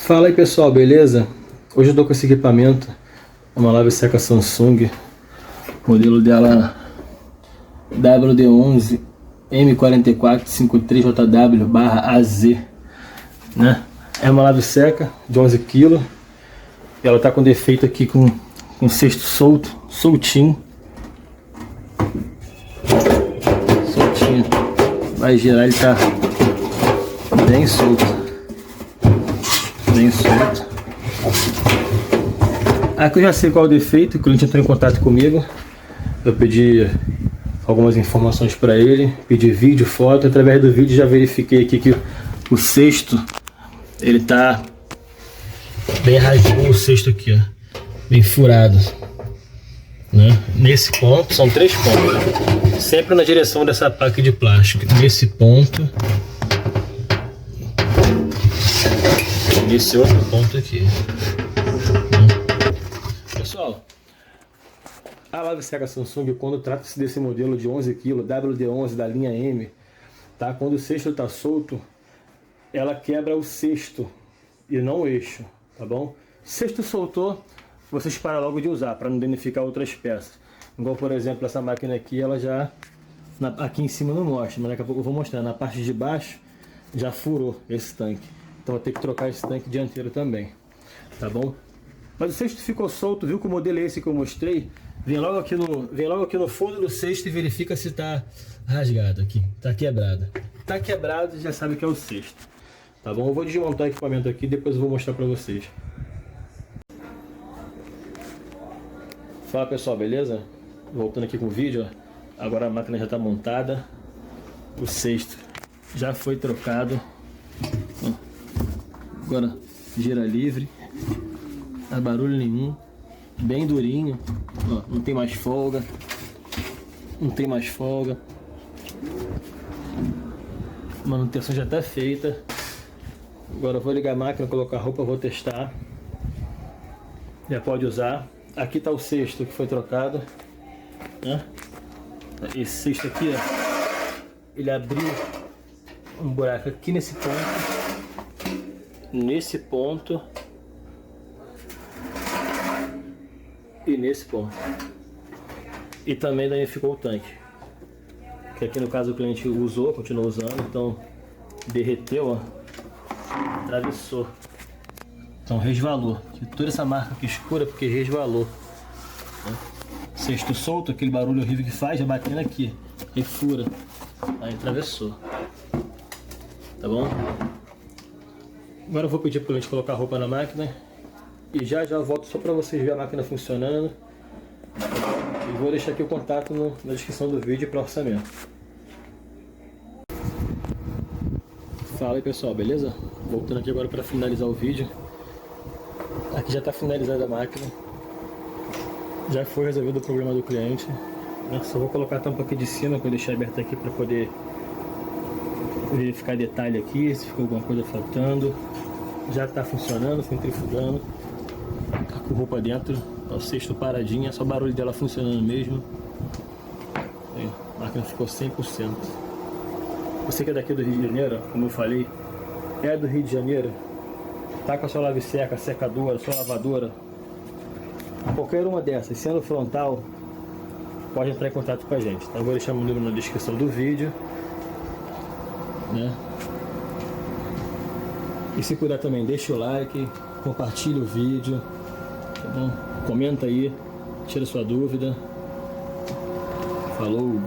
Fala aí pessoal, beleza? Hoje eu tô com esse equipamento, uma lave seca Samsung, modelo dela WD11 M4453JW/AZ, né? É uma lave seca de 11 kg, ela tá com defeito aqui com cesto soltinho, vai girar, ele tá bem solto. Aqui eu já sei qual é o defeito. O cliente entrou em contato comigo, eu pedi algumas informações para ele, pedi vídeo, foto. Através do vídeo já verifiquei aqui que o cesto, ele tá bem rasgado, o cesto aqui, ó, bem furado, né? Nesse ponto, são 3 pontos, sempre na direção dessa placa de plástico. Nesse ponto, esse outro ponto aqui. Pessoal, a lave seca Samsung, quando trata-se desse modelo de 11 kg, WD11 da linha M, tá? Quando o cesto está solto, ela quebra o cesto e não o eixo, tá bom? Cesto soltou, vocês param logo de usar para não danificar outras peças. Igual, por exemplo, essa máquina aqui, ela já aqui em cima não mostra, mas daqui a pouco eu vou mostrar. Na parte de baixo já furou esse tanque. Então vou ter que trocar esse tanque dianteiro também, tá bom? Mas o cesto ficou solto, viu que o modelo é esse que eu mostrei? Vem logo aqui no fundo do cesto e verifica se está rasgado aqui, está quebrado. Está quebrado, já sabe que é o cesto, tá bom? Eu vou desmontar o equipamento aqui e depois eu vou mostrar para vocês. Fala pessoal, beleza? Voltando aqui com o vídeo, ó. Agora a máquina já está montada, o cesto já foi trocado. Agora gira livre, não dá barulho nenhum, bem durinho, ó, não tem mais folga, manutenção já está feita. Agora eu vou ligar a máquina, colocar a roupa, vou testar, já pode usar. Aqui está o cesto que foi trocado, né? Esse cesto aqui, ó, ele abriu um buraco aqui nesse ponto, e nesse ponto, e também danificou o tanque, que aqui no caso o cliente usou, continuou usando, então derreteu, ó, atravessou, então resvalou. Toda essa marca aqui escura porque resvalou, né? Cesto solto, aquele barulho horrível que faz, já batendo aqui, e fura, aí atravessou, tá bom? Agora eu vou pedir para o cliente colocar a roupa na máquina e já eu volto só para vocês verem a máquina funcionando. E vou deixar aqui o contato na descrição do vídeo para orçamento. Fala aí pessoal, beleza? Voltando aqui agora para finalizar o vídeo. Aqui já está finalizada a máquina. Já foi resolvido o problema do cliente. Só vou colocar a tampa aqui de cima, que eu deixei aberta aqui para poder verificar detalhe aqui, se ficou alguma coisa faltando. Já está funcionando, centrifugando, tá com roupa dentro, tá o cesto paradinho, é só o barulho dela funcionando mesmo. Aí, a máquina ficou 100%. Você que é daqui do Rio de Janeiro, como eu falei, é do Rio de Janeiro, tá com a sua lave seca, secadora, sua lavadora, qualquer uma dessas, sendo frontal, pode entrar em contato com a gente, tá? Eu vou deixar o número na descrição do vídeo, né? E se puder também, deixa o like, compartilha o vídeo, tá bom? Comenta aí, tira sua dúvida. Falou!